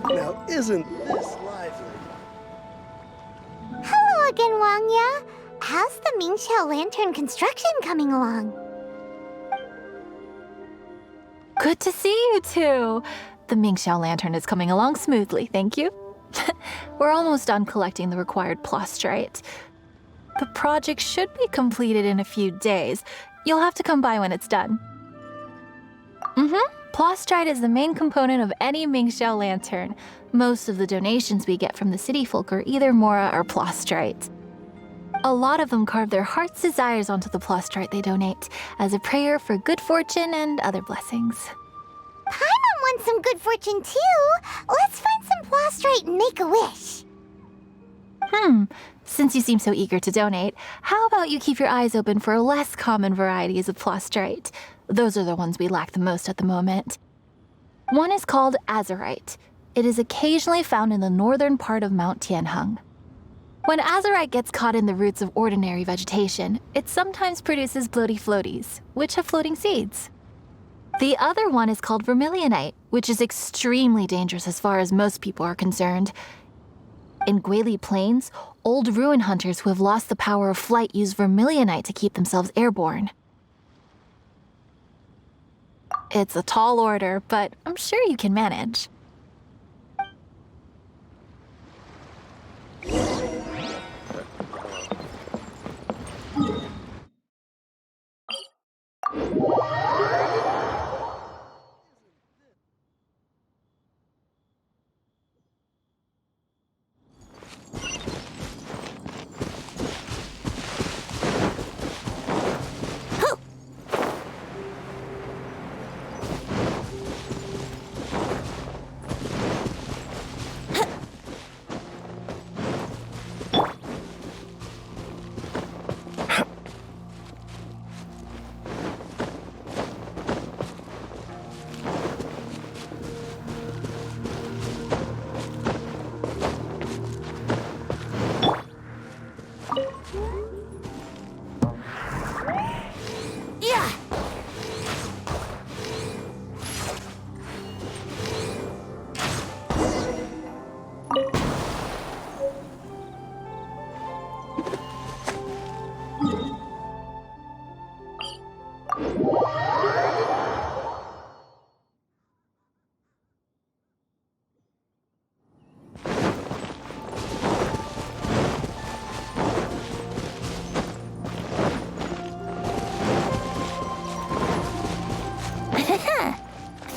Now, isn't this lively? Hello again, Wangya. How's the Xiao Lantern construction coming along? Good to see you two. The Xiao Lantern is coming along smoothly, thank you. We're almost done collecting the required plastrite. The project should be completed in a few days. You'll have to come by when it's done. Plastrite is the main component of any Xiao Lantern. Most of the donations we get from the city folk are either Mora or plastrite. A lot of them carve their heart's desires onto the plastrite they donate, as a prayer for good fortune and other blessings. Paimon wants some good fortune too. Let's find some plastrite and make a wish. Since you seem so eager to donate, how about you keep your eyes open for less common varieties of plastrite? Those are the ones we lack the most at the moment. One is called azurite. It is occasionally found in the northern part of Mount Tianheng. When azurite gets caught in the roots of ordinary vegetation, it sometimes produces bloaty floaties, which have floating seeds. The other one is called vermilionite, which is extremely dangerous as far as most people are concerned. In Guili Plains, old ruin hunters who have lost the power of flight use vermilionite to keep themselves airborne. It's a tall order, but I'm sure you can manage.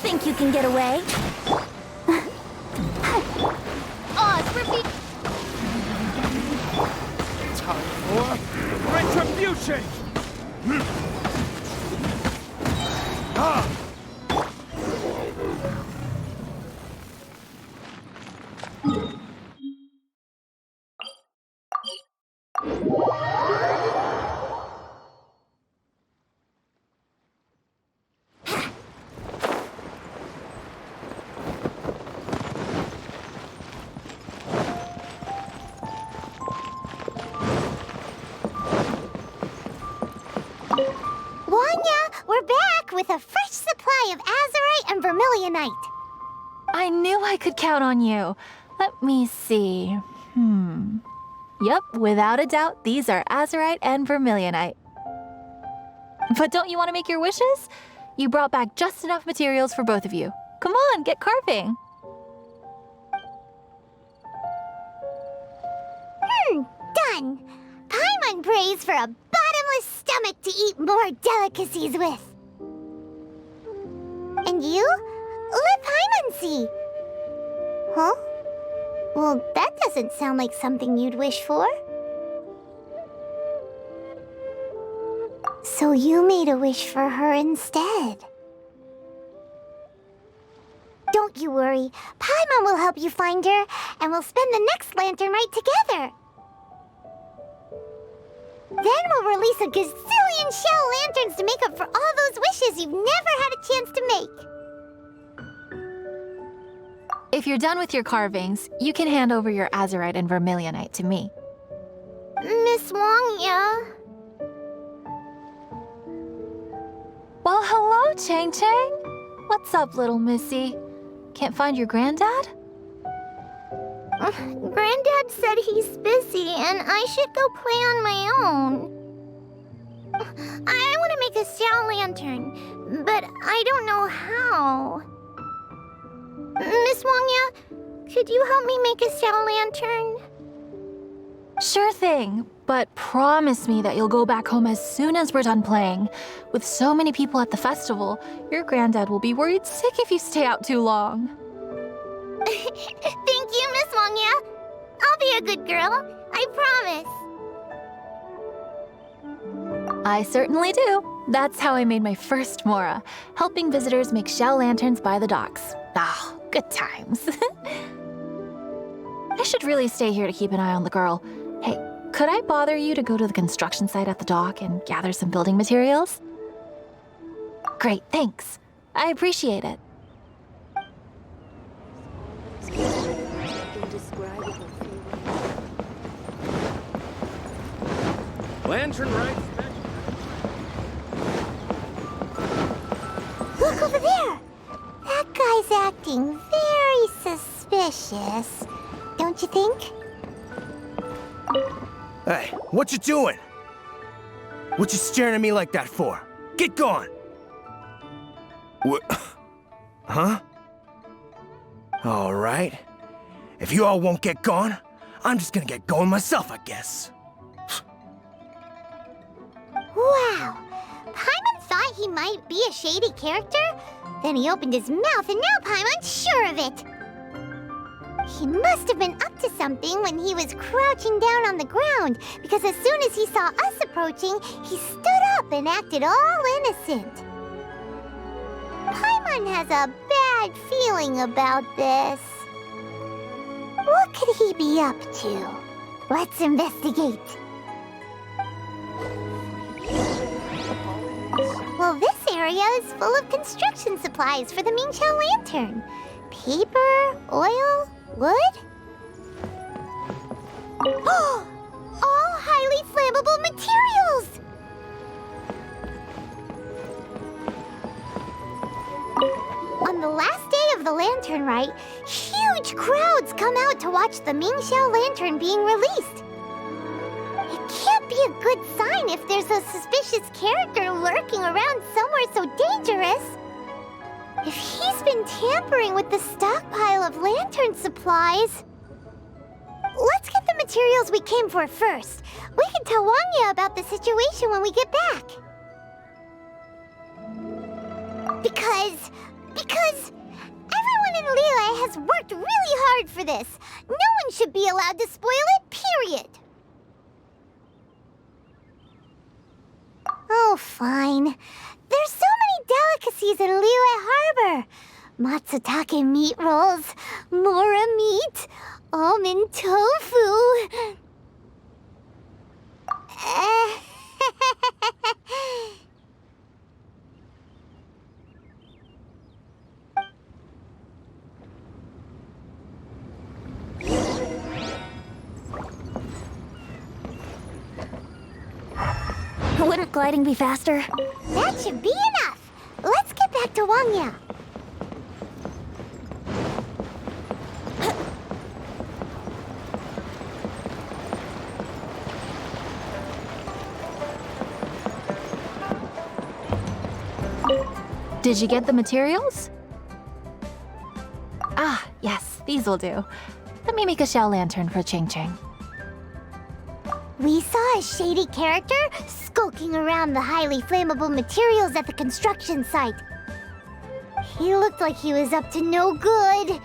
Think you can get away? Time for retribution! We're back with a fresh supply of azurite and vermilionite. I knew I could count on you. Let me see. Yep, without a doubt, these are azurite and vermilionite. But don't you want to make your wishes? You brought back just enough materials for both of you. Come on, get carving. Done. Paimon prays for a bottomless stomach to eat more delicacies with. And you? Let Paimon see. Huh? Well, that doesn't sound like something you'd wish for. So you made a wish for her instead. Don't you worry. Paimon will help you find her, and we'll spend the next Lantern Rite together. Then we'll release a gazillion Xiao lanterns to make up for all those wishes you've never had a chance to make. If you're done with your carvings, you can hand over your azurite and vermilionite to me. Miss Wangya. Well, hello, Chang Chang. What's up, little missy? Can't find your granddad? Granddad said he's busy and I should go play on my own. I want to make a Xiao lantern, but I don't know how. Miss Wangya, could you help me make a Xiao lantern? Sure thing, but promise me that you'll go back home as soon as we're done playing. With so many people at the festival, your granddad will be worried sick if you stay out too long. Thank you, Miss Wangya. I'll be a good girl. I promise. I certainly do. That's how I made my first Mora, helping visitors make Xiao lanterns by the docks. Ah, good times. I should really stay here to keep an eye on the girl. Hey, could I bother you to go to the construction site at the dock and gather some building materials? Great, thanks. I appreciate it. Lantern Rite. Look over there. That guy's acting very suspicious. Don't you think? Hey, what you doing? What you staring at me like that for? Get gone! What? Huh? All right. If you all won't get gone, I'm just gonna get going myself, I guess. Wow. Paimon thought he might be a shady character? Then he opened his mouth and now Paimon's sure of it. He must have been up to something when he was crouching down on the ground, because as soon as he saw us approaching, he stood up and acted all innocent. Paimon has a bad feeling about this. What could he be up to? Let's investigate. Well, this area is full of construction supplies for the Mingqiao lantern. Paper, oil, wood? All highly flammable materials! On the last day of the Lantern Rite, huge crowds come out to watch the Mingqiao lantern being released. It can't be a good sign if there's a suspicious character lurking around somewhere so dangerous. If he's been tampering with the stockpile of lantern supplies... Let's get the materials we came for first. We can tell Wangya about the situation when we get back. Because everyone in Liyue has worked really hard for this. No one should be allowed to spoil it, period. Oh, fine. There's so many delicacies in Liyue Harbor. Matsutake meat rolls, mora meat, almond tofu. Wouldn't gliding be faster? That should be enough. Let's get back to Wangya. Did you get the materials? Ah, yes, these will do. Let me make a Xiao lantern for Ching Ching. We saw a shady character skulking around the highly flammable materials at the construction site. He looked like he was up to no good.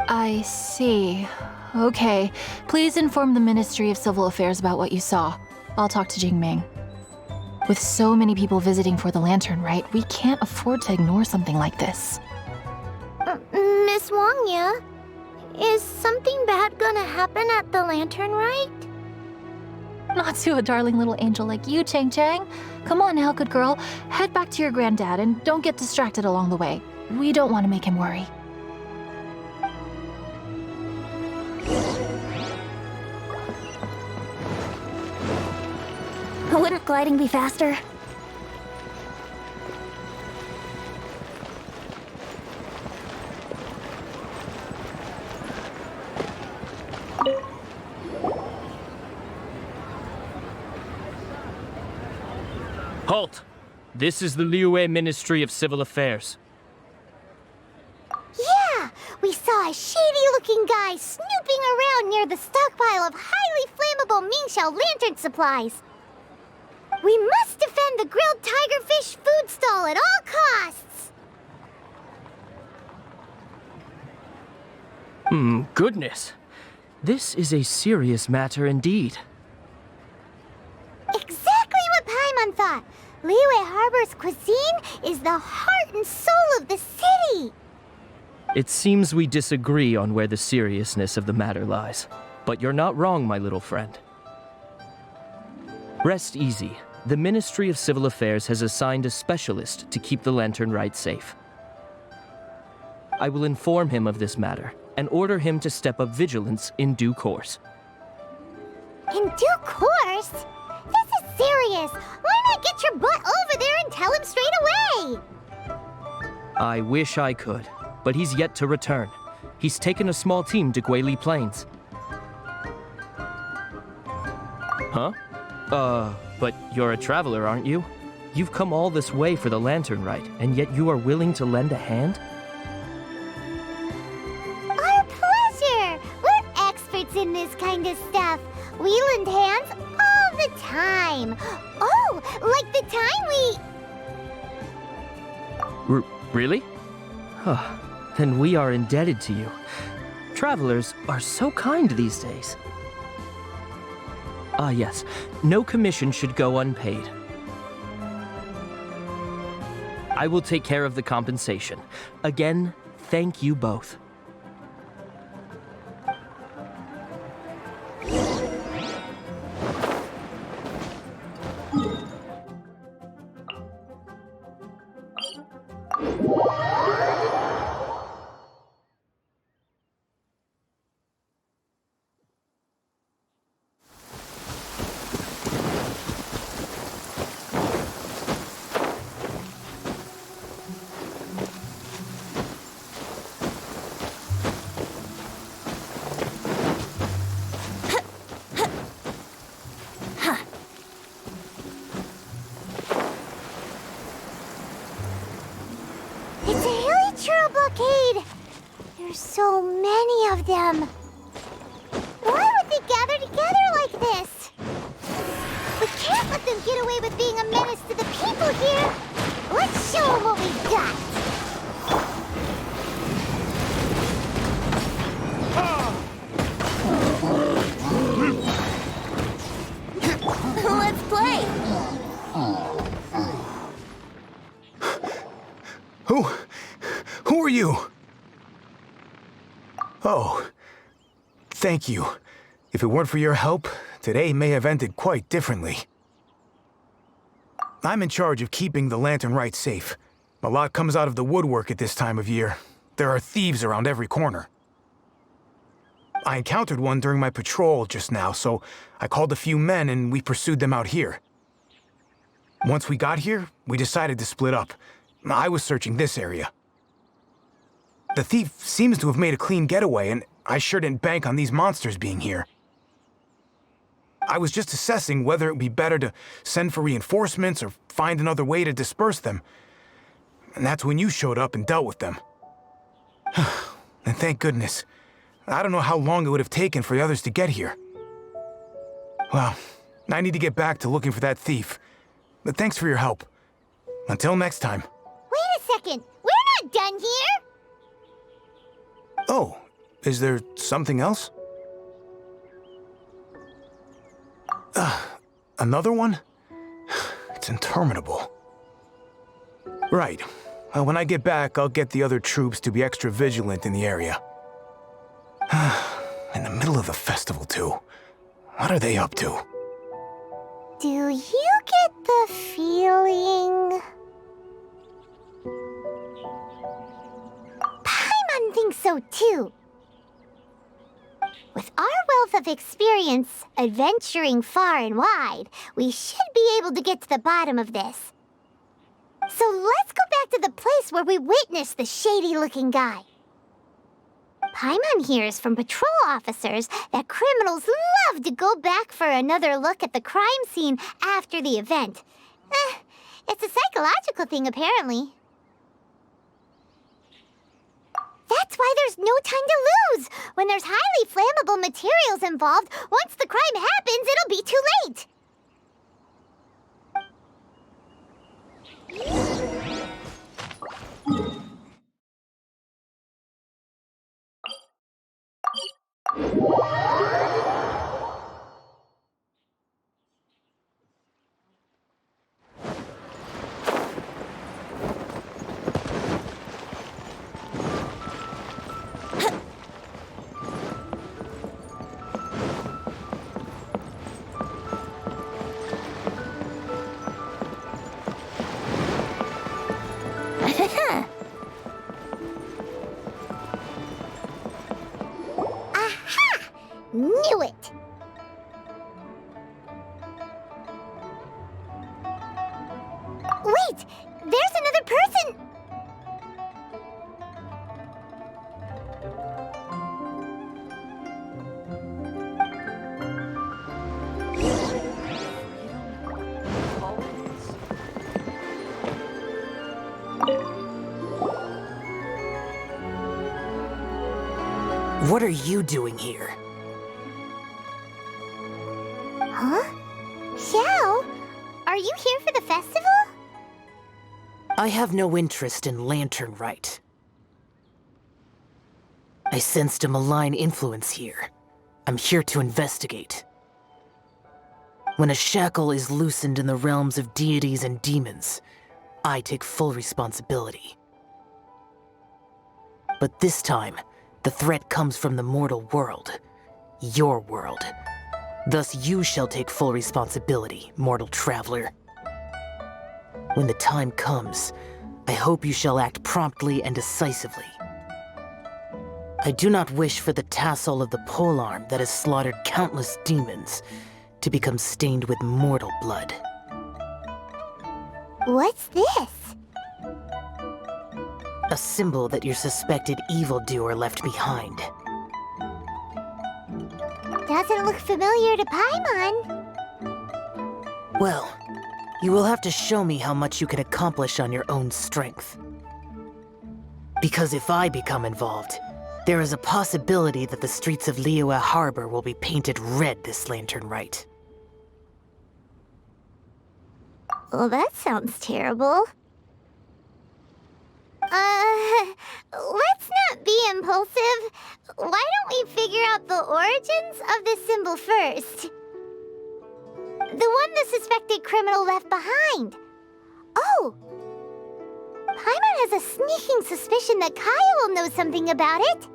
I see. Okay, please inform the Ministry of Civil Affairs about what you saw. I'll talk to Jingming. With so many people visiting for the Lantern Rite, we can't afford to ignore something like this. Miss Wangya, is something bad gonna happen at the Lantern Rite? Not to a darling little angel like you, Chang Chang. Come on now, good girl. Head back to your granddad and don't get distracted along the way. We don't want to make him worry. Wouldn't gliding be faster? Halt! This is the Liyue Ministry of Civil Affairs. Yeah! We saw a shady-looking guy snooping around near the stockpile of highly flammable Mingxiao lantern supplies. We must defend the grilled tigerfish food stall at all costs! Goodness. This is a serious matter indeed. Exactly what Paimon thought! Liyue Harbor's cuisine is the heart and soul of the city! It seems we disagree on where the seriousness of the matter lies. But you're not wrong, my little friend. Rest easy. The Ministry of Civil Affairs has assigned a specialist to keep the Lantern Rite safe. I will inform him of this matter and order him to step up vigilance in due course. In due course? This is serious! Why not get your butt over there and tell him straight away? I wish I could, but he's yet to return. He's taken a small team to Guili Plains. Huh? But you're a traveler, aren't you? You've come all this way for the Lantern Rite, and yet you are willing to lend a hand? Our pleasure! We're experts in this kind of stuff. We lend hands all the time. Oh, like the time we... Really? Huh. Then we are indebted to you. Travelers are so kind these days. Ah, yes. No commission should go unpaid. I will take care of the compensation. Again, thank you both. It's a hilly churro blockade. There's so many of them. Why would they gather together like this? We can't let them get away with being a menace to the people here. Let's show them what we got. Let's play! Who are you? Oh, thank you. If it weren't for your help, today may have ended quite differently. I'm in charge of keeping the Lantern Rite safe. A lot comes out of the woodwork at this time of year. There are thieves around every corner. I encountered one during my patrol just now, so I called a few men and we pursued them out here. Once we got here, we decided to split up. I was searching this area. The thief seems to have made a clean getaway, and I sure didn't bank on these monsters being here. I was just assessing whether it would be better to send for reinforcements or find another way to disperse them. And that's when you showed up and dealt with them. And thank goodness. I don't know how long it would have taken for the others to get here. Well, I need to get back to looking for that thief. But thanks for your help. Until next time. Wait a second. We're not done here. Oh, is there something else? Another one? It's interminable. Right. When I get back, I'll get the other troops to be extra vigilant in the area. In the middle of the festival, too. What are they up to? Do you get the feeling... Paimon thinks so, too. With our wealth of experience, adventuring far and wide, we should be able to get to the bottom of this. So let's go back to the place where we witnessed the shady-looking guy. Paimon hears from patrol officers that criminals love to go back for another look at the crime scene after the event. It's a psychological thing, apparently. That's why there's no time to lose! When there's highly flammable materials involved, once the crime happens, it'll be too late! Aha! Knew it! Wait! There's another person! What are you doing here? Huh? Xiao? Are you here for the festival? I have no interest in Lantern Rite. I sensed a malign influence here. I'm here to investigate. When a shackle is loosened in the realms of deities and demons, I take full responsibility. But this time, the threat comes from the mortal world. Your world. Thus you shall take full responsibility, mortal traveler. When the time comes, I hope you shall act promptly and decisively. I do not wish for the tassel of the polearm that has slaughtered countless demons to become stained with mortal blood. What's this? A symbol that your suspected evildoer left behind. Doesn't look familiar to Paimon. Well, you will have to show me how much you can accomplish on your own strength. Because if I become involved, there is a possibility that the streets of Liyue Harbor will be painted red this Lantern Rite. Well, that sounds terrible. Let's not be impulsive. Why don't we figure out the origins of this symbol first? The one the suspected criminal left behind. Oh! Paimon has a sneaking suspicion that Kaya will know something about it.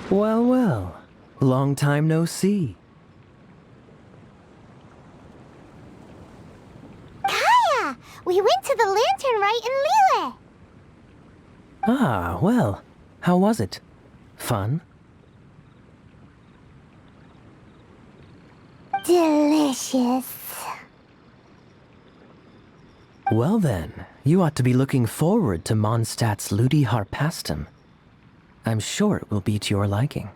Well, well. Long time no see. Kaya! We went to the Lantern Rite in Liyue. Ah, well. How was it? Fun? Delicious. Well then, you ought to be looking forward to Mondstadt's Ludi Harpastum. I'm sure it will be to your liking.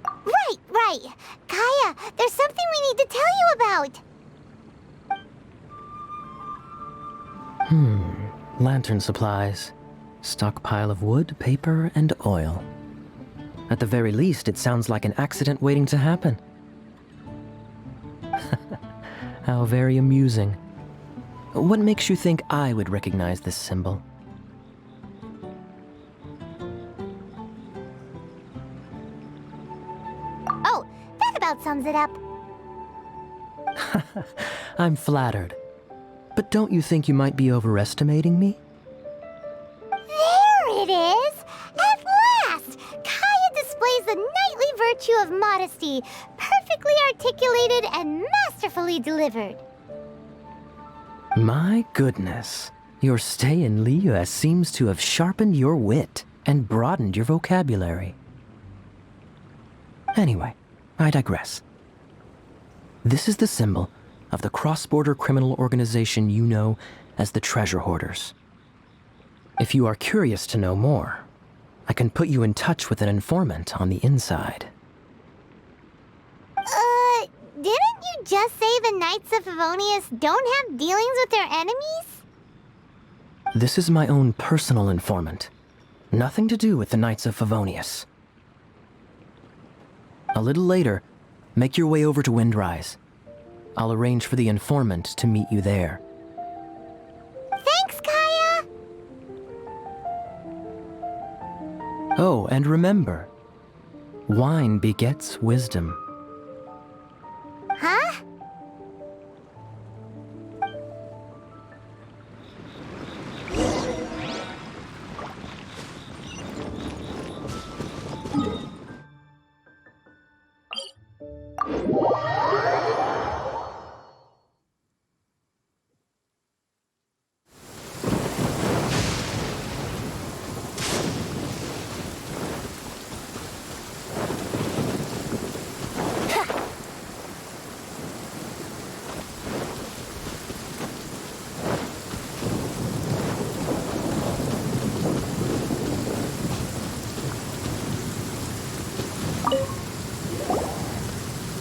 Right. Kaya, there's something we need to tell you about. Lantern supplies. Stockpile of wood, paper, and oil. At the very least, it sounds like an accident waiting to happen. How very amusing. What makes you think I would recognize this symbol? about sums it up. I'm flattered. But don't you think you might be overestimating me? There it is! At last! Kaya displays the knightly virtue of modesty, perfectly articulated and masterfully delivered. My goodness. Your stay in Liyue seems to have sharpened your wit and broadened your vocabulary. Anyway, I digress. This is the symbol of the cross-border criminal organization you know as the Treasure Hoarders. If you are curious to know more, I can put you in touch with an informant on the inside. Didn't you just say the Knights of Favonius don't have dealings with their enemies? This is my own personal informant. Nothing to do with the Knights of Favonius. A little later, make your way over to Windrise. I'll arrange for the informant to meet you there. Thanks, Kaya! Oh, and remember, wine begets wisdom. Huh?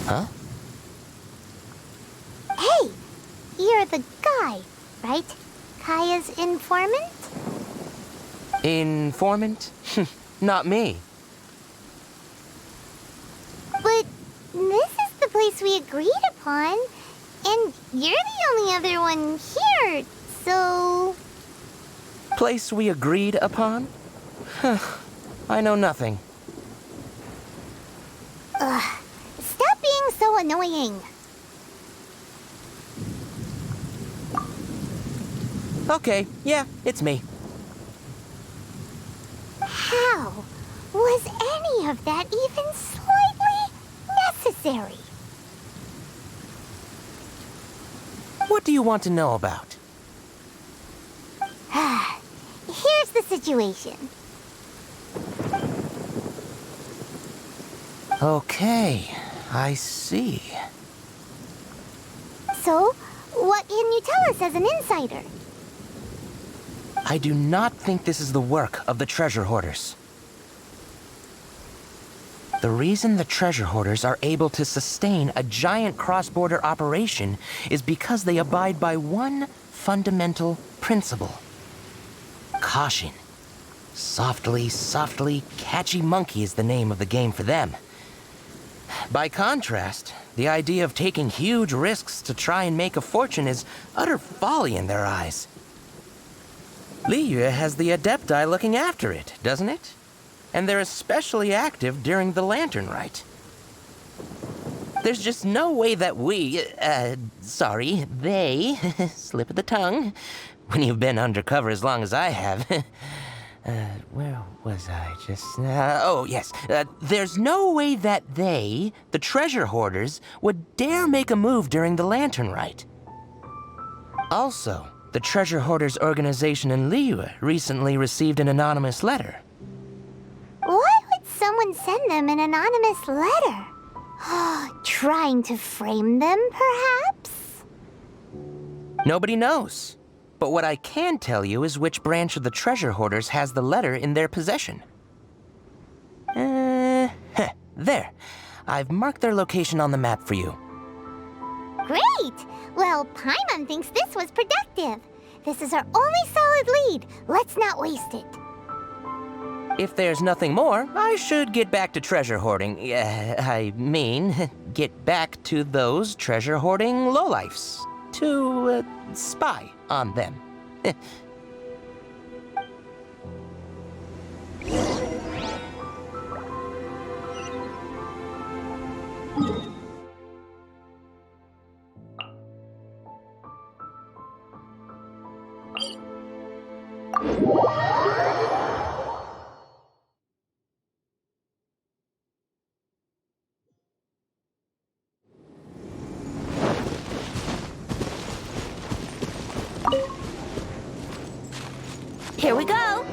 Huh? Hey! You're the guy, right? Kaya's informant? Informant? Not me. But this is the place we agreed upon, and you're the only other one here, so... Place we agreed upon? I know nothing. Ugh. Stop being so annoying. Okay, yeah, it's me. How was any of that even slightly necessary? What do you want to know about? Here's the situation. Okay, I see. So, what can you tell us as an insider? I do not think this is the work of the Treasure Hoarders. The reason the Treasure Hoarders are able to sustain a giant cross-border operation is because they abide by one fundamental principle. Caution. Softly, softly, catchy monkey is the name of the game for them. By contrast, the idea of taking huge risks to try and make a fortune is utter folly in their eyes. Liyue has the Adepti looking after it, doesn't it? And they're especially active during the Lantern Rite. There's just no way that they, slip of the tongue, when you've been undercover as long as I have. Where was I just... oh, yes. There's no way that they, the Treasure Hoarders, would dare make a move during the Lantern Rite. Also, the Treasure Hoarders organization in Liyue recently received an anonymous letter. Why would someone send them an anonymous letter? Trying to frame them, perhaps? Nobody knows. But what I can tell you is which branch of the Treasure Hoarders has the letter in their possession. There. I've marked their location on the map for you. Great! Well, Paimon thinks this was productive. This is our only solid lead. Let's not waste it. If there's nothing more, I should get back to treasure hoarding. Get back to those treasure hoarding lowlifes. To, spy on them. Here we go!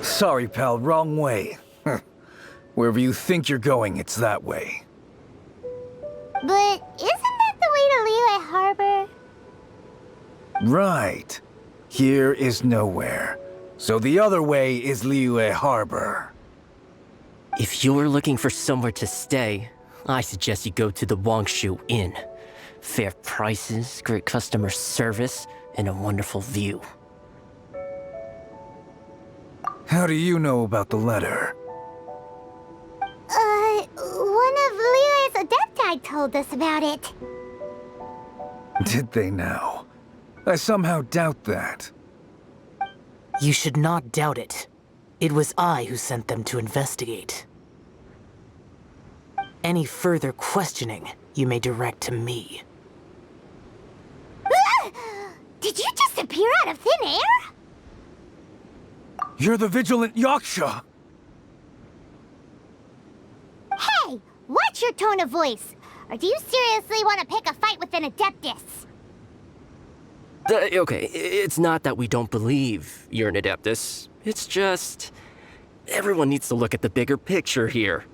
Sorry, pal, wrong way. Wherever you think you're going, it's that way. But isn't that the way to Liyue Harbor? Right. Here is nowhere. So the other way is Liyue Harbor. If you're looking for somewhere to stay, I suggest you go to the Wangshu Inn. Fair prices, great customer service, and a wonderful view. How do you know about the letter? One of Liyue's Adepti told us about it. Did they now? I somehow doubt that. You should not doubt it. It was I who sent them to investigate. Any further questioning, you may direct to me. Did you just appear out of thin air? You're the vigilant Yaksha! Hey, watch your tone of voice. Or do you seriously want to pick a fight with an Adeptus? Okay, it's not that we don't believe you're an Adeptus. It's just... everyone needs to look at the bigger picture here.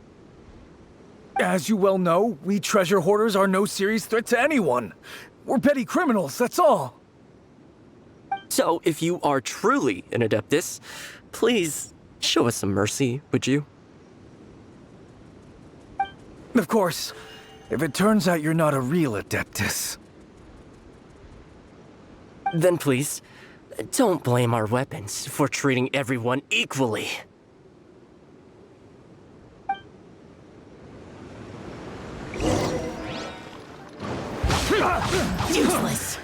As you well know, we treasure hoarders are no serious threat to anyone. We're petty criminals, that's all. So, if you are truly an Adeptus, please show us some mercy, would you? Of course, if it turns out you're not a real Adeptus. Then please, don't blame our weapons for treating everyone equally. Useless!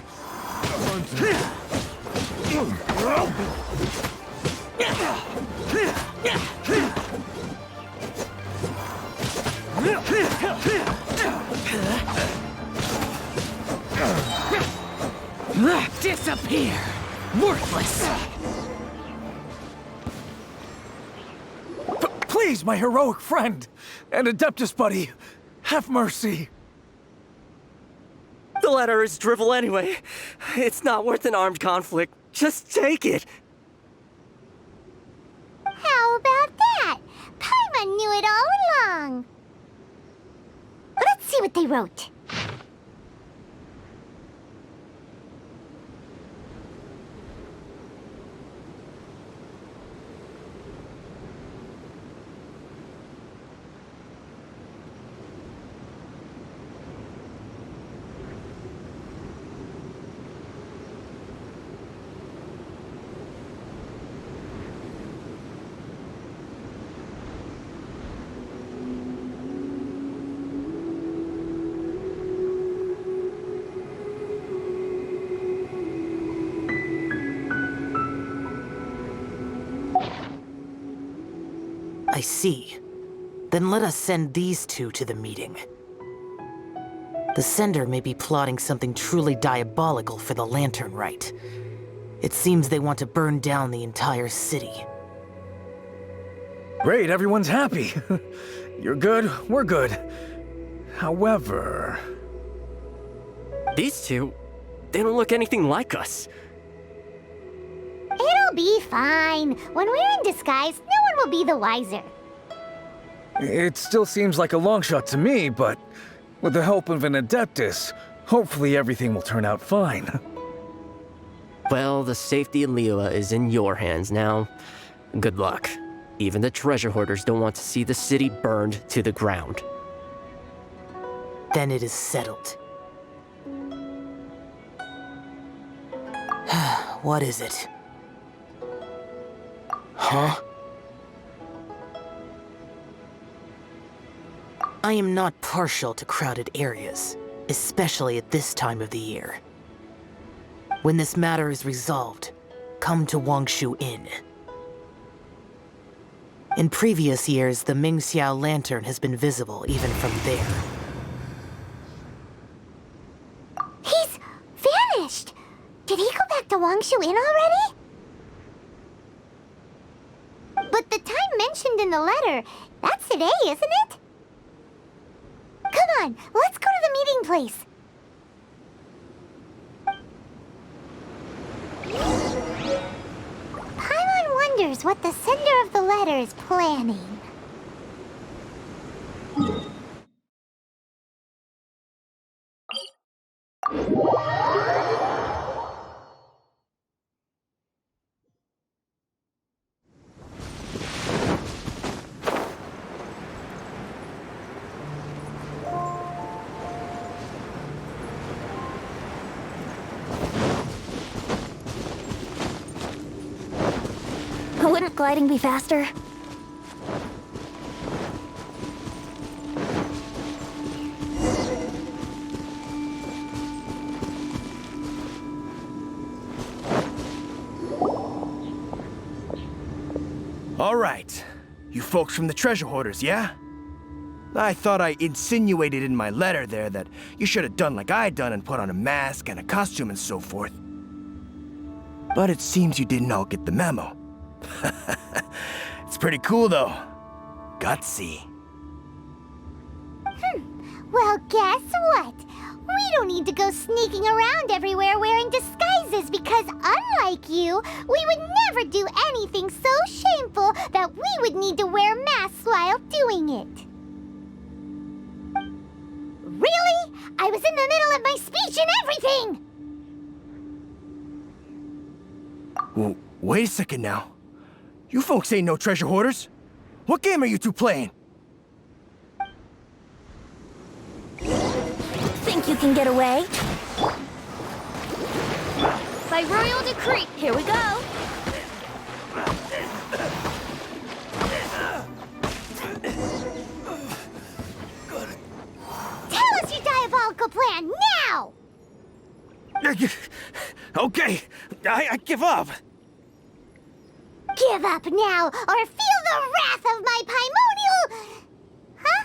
Disappear! Worthless! Please, my heroic friend and Adeptus buddy, have mercy. The letter is drivel anyway. It's not worth an armed conflict. Just take it. How about that? Paimon knew it all along. Let's see what they wrote. I see. Then let us send these two to the meeting. The sender may be plotting something truly diabolical for the Lantern Rite. It seems they want to burn down the entire city. Great, everyone's happy. You're good, we're good. However... These two, they don't look anything like us. It'll be fine. When we're in disguise, no one will be the wiser. It still seems like a long shot to me, but with the help of an Adeptus, hopefully everything will turn out fine. Well, the safety of Liyue is in your hands now. Good luck. Even the treasure hoarders don't want to see the city burned to the ground. Then it is settled. What is it? Huh? I am not partial to crowded areas, especially at this time of the year. When this matter is resolved, come to Wangshu Inn. In previous years, the Xiao lantern has been visible even from there. He's vanished! Did he go back to Wangshu Inn already? But the time mentioned in the letter, that's today, isn't it? Come on, let's go to the meeting place. Paimon wonders what the sender of the letter is planning. Wouldn't gliding be faster? All right. You folks from the treasure hoarders, yeah? I thought I insinuated in my letter there that you should have done like I'd done and put on a mask and a costume and so forth. But it seems you didn't all get the memo. It's pretty cool, though. Gutsy. Well, guess what? We don't need to go sneaking around everywhere wearing disguises because, unlike you, we would never do anything so shameful that we would need to wear masks while doing it. Really? I was in the middle of my speech and everything! Well, wait a second now. You folks ain't no treasure hoarders. What game are you two playing? Think you can get away? By royal decree, here we go. Tell us your diabolical plan, now! Okay, I give up. Give up now, or feel the wrath of my Paimonial... Huh?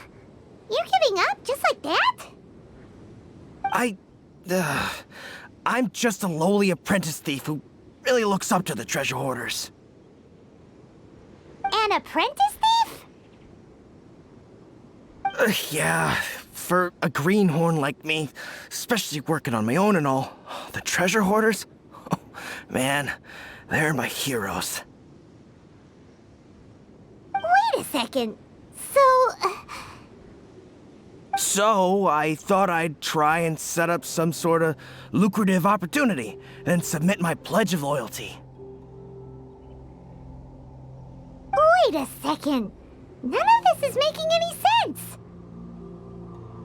You're giving up just like that? I'm just a lowly apprentice thief who really looks up to the treasure hoarders. An apprentice thief? Yeah, for a greenhorn like me, especially working on my own and all, the treasure hoarders? Oh, man, they're my heroes. Wait a second. So, I thought I'd try and set up some sort of lucrative opportunity and submit my pledge of loyalty. Wait a second. None of this is making any sense.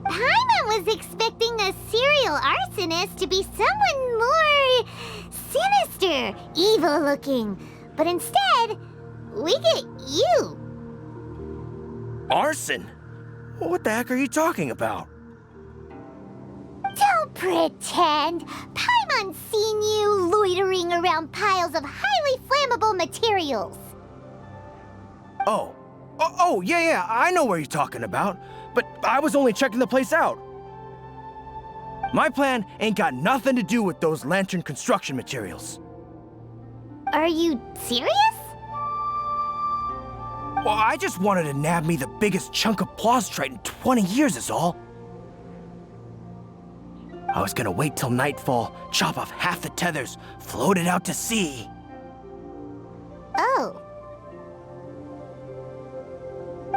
Paimon was expecting a serial arsonist to be someone more sinister, evil-looking. But instead, we get you. Arson? What the heck are you talking about? Don't pretend. Paimon's seen you loitering around piles of highly flammable materials. Oh, yeah, I know what you're talking about. But I was only checking the place out. My plan ain't got nothing to do with those lantern construction materials. Are you serious? Well, I just wanted to nab me the biggest chunk of plaustrite in 20 years is all. I was gonna wait till nightfall, chop off half the tethers, float it out to sea. Oh.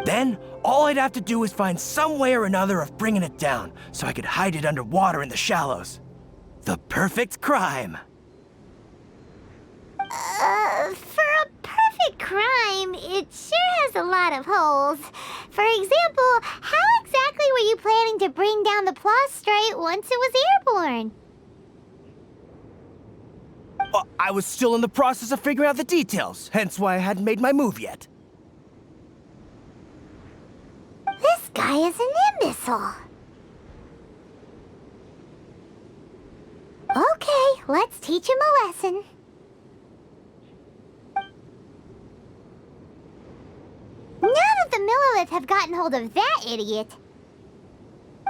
Then, all I'd have to do is find some way or another of bringing it down, so I could hide it underwater in the shallows. The perfect crime. For a perfect crime, it sure has a lot of holes. For example, how exactly were you planning to bring down the plaustrite once it was airborne? I was still in the process of figuring out the details, hence why I hadn't made my move yet. This guy is an imbecile. Okay, let's teach him a lesson. Now that the Millilith have gotten hold of that idiot,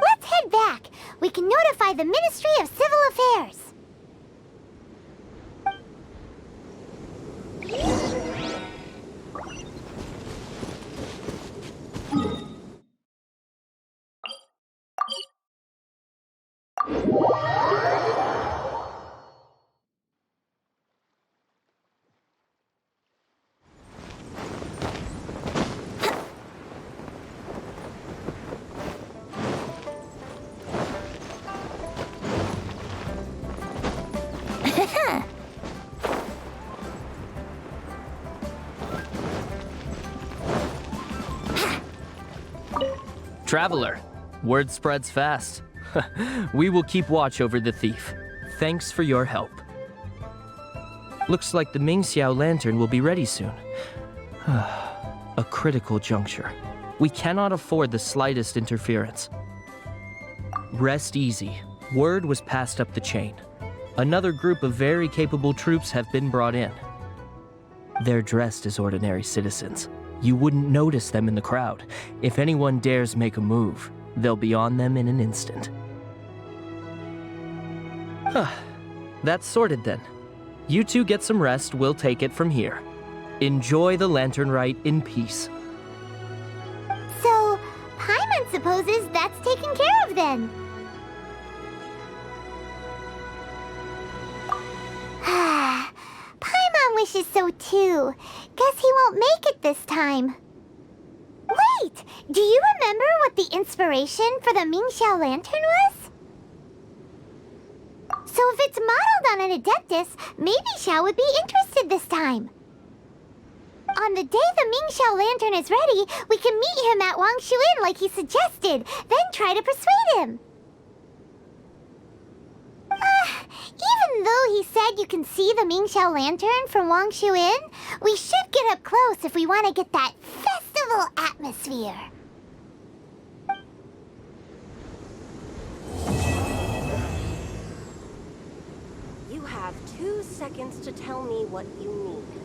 let's head back. We can notify the Ministry of Civil Affairs. Traveler, word spreads fast. We will keep watch over the thief. Thanks for your help. Looks like the Xiao lantern will be ready soon. A critical juncture. We cannot afford the slightest interference. Rest easy. Word was passed up the chain. Another group of very capable troops have been brought in. They're dressed as ordinary citizens. You wouldn't notice them in the crowd. If anyone dares make a move, they'll be on them in an instant. That's sorted then. You two get some rest, we'll take it from here. Enjoy the Lantern Rite in peace. So, Paimon supposes that's taken care of then. Paimon wishes so too. Guess he won't make it this time. Wait! Do you remember what the inspiration for the Xiao lantern was? So if it's modeled on an Adeptus, maybe Xiao would be interested this time. On the day the Xiao lantern is ready, we can meet him at Wangshu Inn like he suggested, then try to persuade him. Even though he said you can see the Xiao lantern from Wangshu Inn, we should get up close if we want to get that festival atmosphere. You have 2 seconds to tell me what you need.